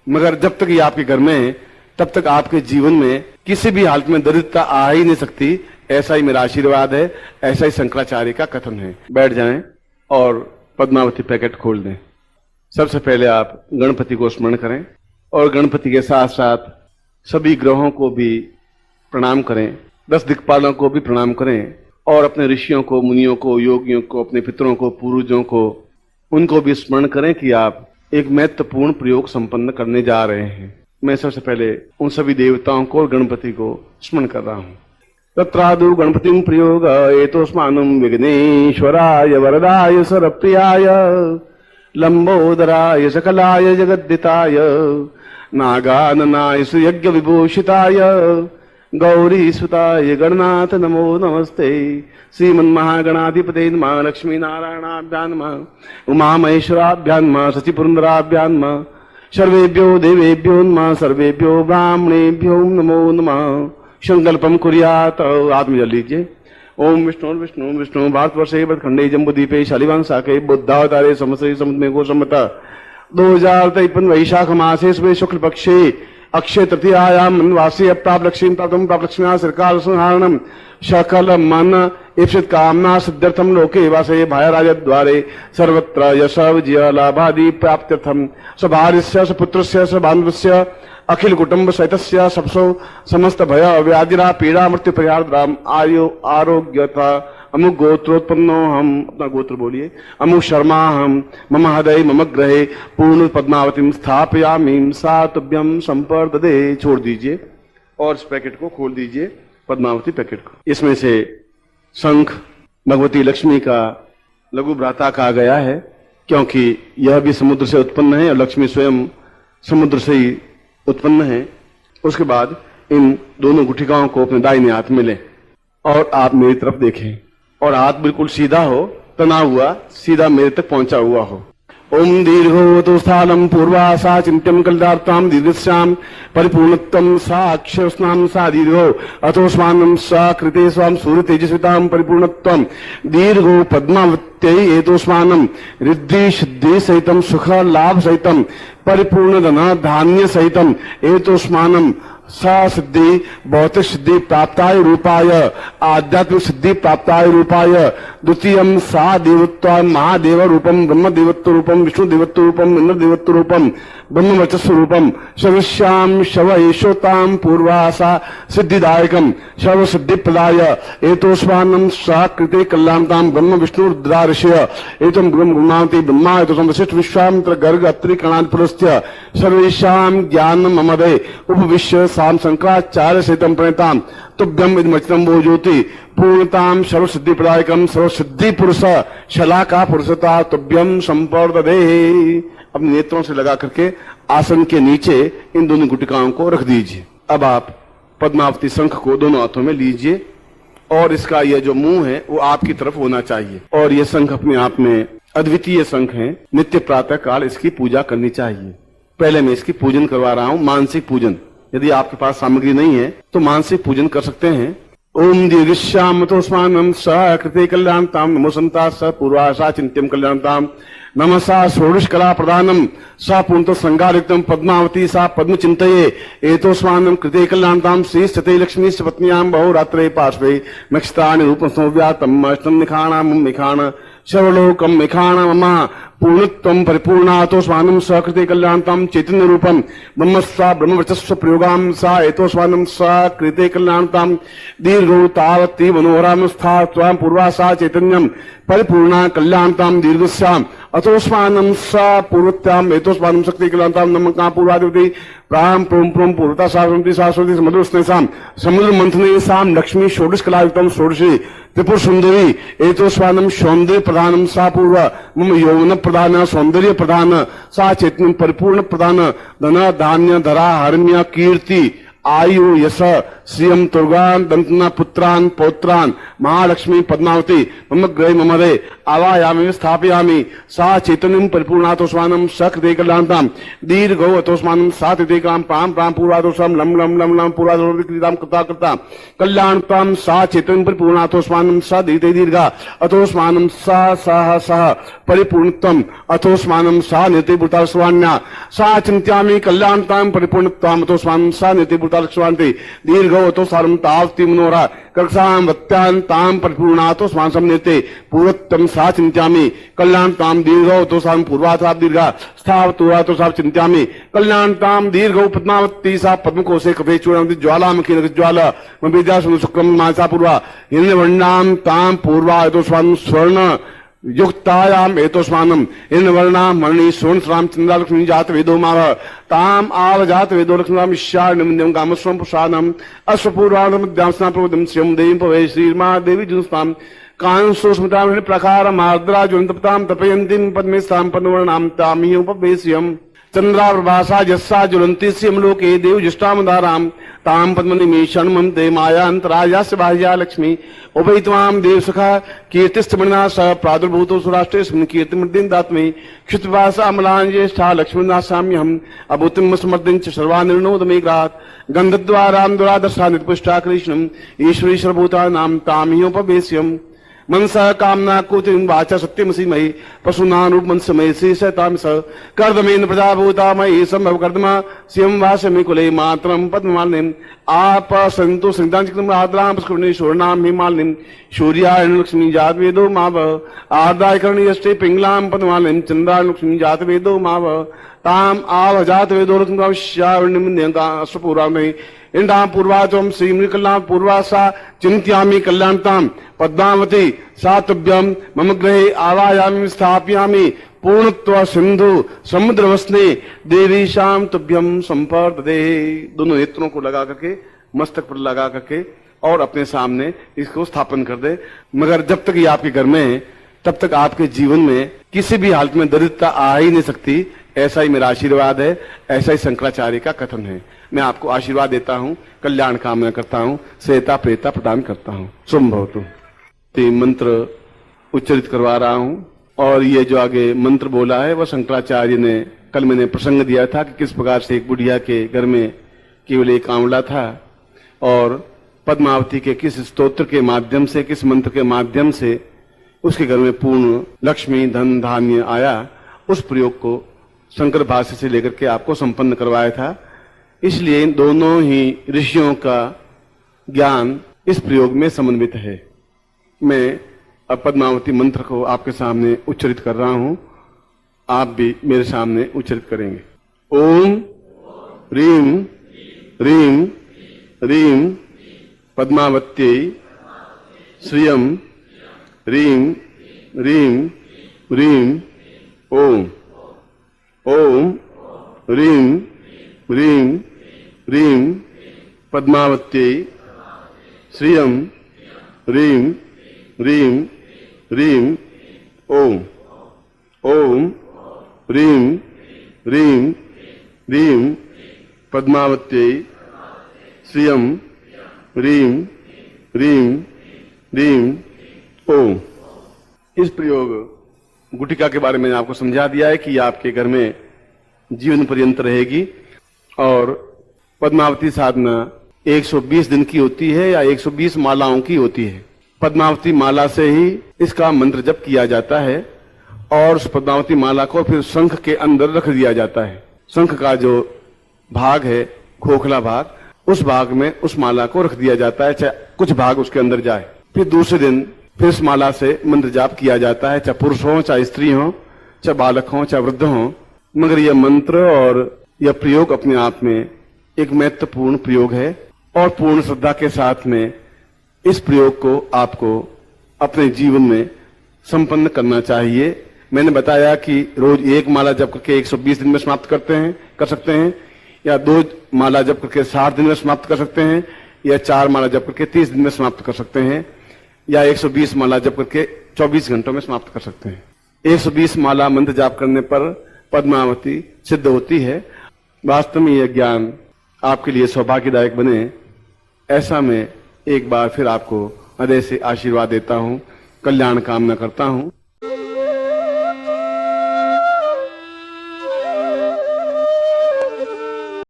मगर जब तक ये आपके घर में है तब तक आपके जीवन में किसी भी हालत में दरिद्रता आ ही नहीं सकती। ऐसा ही मेरा आशीर्वाद है, ऐसा ही शंकराचार्य का कथन है। बैठ जाएं और पद्मावती पैकेट खोल दें। सबसे पहले आप गणपति को स्मरण करें और गणपति के साथ साथ सभी ग्रहों को भी प्रणाम करें, 10 दिक्पालों को भी प्रणाम करें और अपने ऋषियों को, मुनियों को, योगियों को, अपने पितरों को, पूर्वजों को, उनको भी स्मरण करें कि आप एक महत्वपूर्ण प्रयोग संपन्न करने जा रहे हैं। मैं सबसे पहले उन सभी देवताओं को और गणपति को स्मरण कर रहा हूं। तत्रादु गणपतिं प्रयोग एतोस्मानं विघ्नेश्वराय वरदाय सरप्रियाय लंबोदराय सकलाय जगद्दिताय नागाननाय सुयज्ञ विभूषिताय गौरी सुताय गणनाथ नमो नमस्ते। श्रीमन्महागणाधिपते नमः। लक्ष्मी नारायणाभ्यां नमः। उमा महेश्वराभ्यां नमः। शचिपुरंदराभ्यां नमः। सर्वेभ्यो देवेभ्यो नमः। सर्वेभ्यो ब्राह्मणेभ्यो नमो नमः। संकल्पम कुर्यात। आत्म जल लीजिए। ओम विष्णु विष्णु विष्णु भारतवर्षे भरतखंडे जम्बूद्वीपे शालिवान शाखे बुद्धावतारे समस्ते समुद्र को सम्मत 2053 वैशाख मासे शुक्ल पक्षे अक्षय तृतीयायां मनवासी प्राप्त लक्ष्मी प्राप्त लक्ष्म्या सरकार संहारणम सकल मन इप्सित कामना सिद्ध्यर्थम लोके वासे भायराज द्वारे सर्वत्र यश विजय लाभादि प्राप्त्यर्थम स्वभार्यस्य स्वपुत्रस्य स्वबान्धवस्य अखिल कुटुंब सहितस्य सबसो समस्त भय व्याधिरा पीड़ा मृत्यु परिहार आयु आरोग्यता अमुक गोत्रोत्पन्नो हम। अपना गोत्र बोलिए। अमुक शर्मा हम मम हृदय मम ग्रहे पूर्ण पद्मावतीं स्थापयामि सा तुभ्यं संपर्ददे। छोड़ दीजिए और इस पैकेट को खोल दीजिए, पद्मावती पैकेट को। इसमें से शंख भगवती लक्ष्मी का लघु भ्राता कहा गया है क्योंकि यह भी समुद्र से उत्पन्न है और लक्ष्मी स्वयं समुद्र से ही उत्पन्न है। उसके बाद इन दोनों गुठिकाओं को अपने दाहिने हाथ में लें और आप मेरी तरफ देखें और हाथ बिल्कुल सीधा हो, तना हुआ, सीधा मेरे तक पहुंचा हुआ हो। ओम दीर्घो तो स्थानम पूर्वा सा चिंत्यम कल्यार्थाम दीर्घस्याम परिपूर्णत्वम सा अक्षरस्नाम सा दीर्घो अथोस्मानम सा कृते स्वाम सूर्य तेजस्विताम परिपूर्णत्वम दीर्घो पद्मावत्यै एतोस्मानम रिद्धि सिद्धि सहितम सुख लाभ सहितम परिपूर्ण धन धान्य सहितम एतोस्मानम सा सिद्धि भौतिक सिद्धि प्राप्ताय रूपाय आध्यात्मिक सिद्धि प्राप्ताय रूपाय द्वितीयम सा देवत्व महादेव रूपम ब्रह्म देवत्व रूपम विष्णु देवत्व रूपम इंद्र देवत्व रूपम ब्रह्म वर्चस्व रूपम सर्वश्याम शव येषोताम पूर्वासा सिद्धिदायकम शव सिद्धि प्रदाय एतोस्मानम सा कृते कल्याणताम ब्रह्म विष्णु रुद्रार्षय एतम ब्रह्म गुणांति ब्रह्मा एतोसम वशिष्ठ विश्वामित्र गर्ग अत्रि कणाद पुरस्त्य सर्वेषाम ज्ञान ममदे उपविश्य साम शंकराचार्य सहितम प्रणताम तुभ्यम इदमचितम वो ज्योति पूर्णताम सर्व सिद्धि प्रदायकम सर्व सिद्धि पुरुष शलाका पुरुषता तुभ्यम संपर्ददे। अपने नेत्रों से लगा करके आसन के नीचे इन दोनों गुटिकाओं को रख दीजिए। अब आप पद्मावती शंख को दोनों हाथों में लीजिए और इसका यह जो मुंह है वो आपकी तरफ होना चाहिए और यह शंख अपने आप में अद्वितीय शंख है। नित्य प्रातः काल इसकी पूजा करनी चाहिए। पहले मैं इसकी पूजन करवा रहा हूं, मानसिक पूजन। यदि आपके पास सामग्री नहीं है तो मानसिक पूजन कर सकते हैं। ओम दीर्घश्याम तोस्मानम स कृते कल्याणताम नमो संता स पूर्वाशा चिंत्यम कल्याणताम नमसा षोडश कला प्रदानम सा पूर्णत श्रृंगारिक्तम पद्मावती सा पद्म चिंतये एतोस्मानम कृते कल्याणताम श्री सते लक्ष्मी पत्न्याम बहुरात्रे पार्श्वे नक्षत्राणि रूपं संव्यातम अष्टम निखाणाम निखाण सर्वलोकम निखाण मम पूर्णत्वम परिपूर्णातोस्मानम स कृते कल्याणताम चैतन्य रूपम ब्रह्मस्वा ब्रह्मवर्चस्व प्रयोगाम सा एतोस्मानम स कृते कल्याणताम दीर्घो तावती मनोहराम स्था त्वां पूर्वा सा चैतन्यम परिपूर्णा कल्याणताम दीर्घस्याम अतोस्मानम स पूर्वत्याम एतोस्मानम शक्ति कल्याणताम नमका पूर्वादिवती प्राम प्रोम प्रोम पूर्वता शाश्वती शाश्वती समुद्र स्नेसाम समुद्र मंथने साम लक्ष्मी षोडश कलायुक्तम षोडशी त्रिपुर सुंदरी एतोस्मानम सौंदर्य प्रधानम सा पूर्व मम यौवन प्रधान सौंदर्य प्रधान सा चैतन्य परिपूर्ण प्रधान धन धान्य धरा हरण्य कीर्ति आयु यश श्रियं तुर्गान दंतना पुत्रान पौत्रान महालक्ष्मी पद्मावती मम ग्रह मम रे आवायामि स्थापयामि सा चैतन्यं परिपूर्णातोस्मानं सकृते कल्याणतां दीर्घो अतोस्मानं सा तिदेकां प्रां प्रां पूर्वादोषां लम लम लम लम पूर्वादोषां कृता कृता कल्याणतां सा चैतन्यं परिपूर्णातोस्मानं सा दीर्घे दीर्घा अतोस्मानं सा सह सह परिपूर्णत्वम् अथोस्मानं सा नित्यभूतास्वान्या सा चिन्त्यामि कल्याणतां परिपूर्णत्वाम् अथोस्मानं सा नित्यभूतास्वान्ति दीर्घो अतोस्मानं तावति मनोरा कक्षां वत्यान्तां परिपूर्णातोस्मानं समन्विते पूर्वत्वं सा चिन्त्यामि कल्याणतां दीर्घो अतोस्मानं पूर्वाथा दीर्घा स्थावतुरातो सा चिन्त्यामि कल्याणतां दीर्घो पद्मावती सा पद्मकोशे कफे चूर्णमति ज्वालामुखी ज्वाला मविद्यासु शुक्रम मासा पूर्वा हिरण्यवर्णां तां पूर्वा अतोस्मानं स्वर्ण युक्तायाम एतोस्मानम इन वर्णाम मणि सोन श्राम चंद्रालक्ष्मी जात वेदो माव ताम आव जात वेदो लक्ष्मीम ईश्वर निम्नम कामस्वम प्रसादम अश्वपूर्वाणम द्यामस्ना प्रवदम श्रीम देवी पवे श्रीमा देवी जुस्ताम कांसो स्मृताम प्रकार मार्द्रा ज्वलंतपताम तपयंतीम पद्मे स्थाम पद्मवर्णाम तामिहि उपवेश्यम चंद्राप्रभासा यस्सा ज्वलंती स्यम लोके देव जुष्टामदाराम ताम पद्मनिमीषण ममते मायान्तरायास्य बाह्या लक्ष्मी उपैत्वाम देव सखा कीर्तिस्तमना स प्रादुर्भूतो सुराष्ट्रे स्मृति कीर्तिमर्दिन दात्मे क्षुतवासा अमलान ज्येष्ठा लक्ष्मीनासाम्यहम अभूतिम समर्दिन च सर्वानिर्णोद मेघरात गंधद्वाराम दुरादर्शा निपुष्टा कृष्णम ईश्वरीश्वर भूतानाम तामिहि उपवेश्यम मनसा कामना कुतिम वाचा सत्यमसि मयि पशुनानुप मनसमय शेषताम स कर्दमेन प्रजाभूता मयि संभव कर्दमा स्यं वासमि कुले मातरम पद्ममालिनीम आप संतो संतांचिकम आद्राम पुष्करणी शोरनाम हिमालिनीम सूर्यायण लक्ष्मी जात वेदो माव आर्दाय करणी यष्टे पिंगलाम पद्ममालिनीम चंद्रायण लक्ष्मी जात वेदो माव ताम आव जात वेदो लक्ष्मी श्यावणिम न्यंगा असपुरामि इंडा पूर्वाचम श्रीमृकल्ला पूर्वासा चिंत्यामि कल्याणताम पद्मावती सातभ्यम मम गृहे आवायामि स्थापयामि पूर्णत्व सिंधु समुद्र वसने देवी शाम तुभ्यम संपर्दे। दोनों नेत्रों को लगा करके मस्तक पर लगा करके और अपने सामने इसको स्थापन कर दे। मगर जब तक ये आपके घर में है तब तक आपके जीवन में किसी भी हालत में दरिद्रता आ ही नहीं सकती। ऐसा ही मेरा आशीर्वाद है, ऐसा ही शंकराचार्य का कथन है। मैं आपको आशीर्वाद देता हूँ, कल्याण कामना करता हूँ, श्वेता प्रेता प्रदान करता हूँ। शुभवतु। मंत्र उच्चरित करवा रहा हूँ और ये जो आगे मंत्र बोला है वह शंकराचार्य ने, कल मैंने प्रसंग दिया था कि किस प्रकार से एक बुढ़िया के घर में केवल एक आंवला था और पद्मावती के किस स्तोत्र के माध्यम से, किस मंत्र के माध्यम से उसके घर में पूर्ण लक्ष्मी धन धान्य आया। उस प्रयोग को शंकर भाष्य से लेकर के आपको संपन्न करवाया था। इसलिए इन दोनों ही ऋषियों का ज्ञान इस प्रयोग में समन्वित है। मैं अब पद्मावती मंत्र को आपके सामने उच्चरित कर रहा हूं, आप भी मेरे सामने उच्चरित करेंगे। ओम रीम रीम रीम पद्मावत्यै श्रियं रीम रीम रीम ओम ओम रीम रीम रीम पद्मावत्यै श्रियं रीम रीम रीम ओम ओम रीम रीम रीम पद्मावत्यै श्रियं रीम रीम रीम ओम। इस प्रयोग गुटिका के बारे में आपको समझा दिया है कि आपके घर में जीवन पर्यंत रहेगी और पद्मावती साधना 120 दिन की होती है या 120 मालाओं की होती है। पद्मावती माला से ही इसका मंत्र जप किया जाता है और उस पद्मावती माला को फिर शंख के अंदर रख दिया जाता है। शंख का जो भाग है, खोखला भाग, उस भाग में उस माला को रख दिया जाता है, चाहे कुछ भाग उसके अंदर जाए। फिर दूसरे दिन फिर इस माला से मंत्र जाप किया जाता है, चाहे पुरुष हो, चाहे स्त्री हो, चाहे बालक हो, चाहे वृद्ध हो। मगर यह मंत्र और यह प्रयोग अपने आप में एक महत्वपूर्ण प्रयोग है और पूर्ण श्रद्धा के साथ में इस प्रयोग को आपको अपने जीवन में संपन्न करना चाहिए। मैंने बताया कि रोज एक माला जप करके 120 दिन में समाप्त कर सकते हैं, या 2 माला जप करके 60 दिन में समाप्त कर सकते हैं, या 4 माला जप करके 30 दिन में समाप्त कर सकते हैं, या 120 माला जप करके 24 घंटों में समाप्त कर सकते हैं। 120 माला मंत्र जाप करने पर पद्मावती सिद्ध होती है। वास्तव में यह ज्ञान आपके लिए सौभाग्यदायक बने, ऐसा मैं एक बार फिर आपको हृदय से आशीर्वाद देता हूँ, कल्याण कामना करता हूँ।